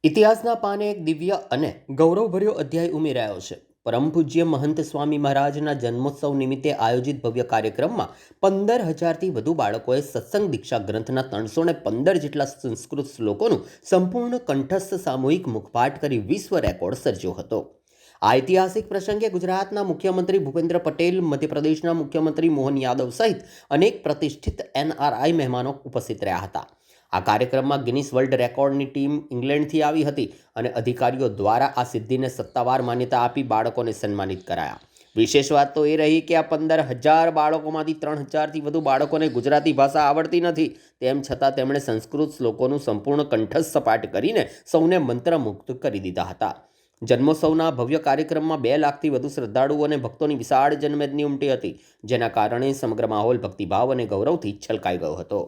ઇતિહાસના પાને એક દિવ્ય અને ગૌરવભર્યો અધ્યાય ઉમેરાયો છે. પરમ પૂજ્ય મહંત સ્વામી મહારાજના જન્મોત્સવ નિમિત્તે આયોજિત ભવ્ય કાર્યક્રમમાં 15,000થી વધુ બાળકોએ સત્સંગ દીક્ષા ગ્રંથના 315 જેટલા સંસ્કૃત શ્લોકોનું સંપૂર્ણ કંઠસ્થ સામૂહિક મુખપાઠ કરી વિશ્વ રેકોર્ડ સર્જ્યો હતો. આ ઐતિહાસિક પ્રસંગે ગુજરાતના મુખ્યમંત્રી ભૂપેન્દ્ર પટેલ, મધ્યપ્રદેશના મુખ્યમંત્રી મોહન યાદવ સહિત અનેક પ્રતિષ્ઠિત NRI મહેમાનો ઉપસ્થિત રહ્યા હતા. આ કાર્યક્રમમાં ગિનિસ વર્લ્ડ રેકોર્ડની ટીમ ઇંગ્લેન્ડથી આવી હતી અને અધિકારીઓ દ્વારા આ સિદ્ધિને સત્તાવાર માન્યતા આપી બાળકોને સન્માનિત કરાયા. વિશેષ વાત તો એ રહી કે આ 15,000 બાળકોમાંથી 3,000થી વધુ બાળકોને ગુજરાતી ભાષા આવડતી નથી. તેમ છતાં તેમણે સંસ્કૃત શ્લોકોનું સંપૂર્ણ કંઠસ્થ પાઠ કરીને સૌને મંત્રમુગ્ધ કરી દીધા હતા. જન્મોત્સવના ભવ્ય કાર્યક્રમમાં 2 લાખથી વધુ શ્રદ્ધાળુઓ અને ભક્તોની વિશાળ જનમેદની ઉમટી હતી, જેના કારણે સમગ્ર માહોલ ભક્તિભાવ અને ગૌરવથી છલકાઈ ગયો હતો.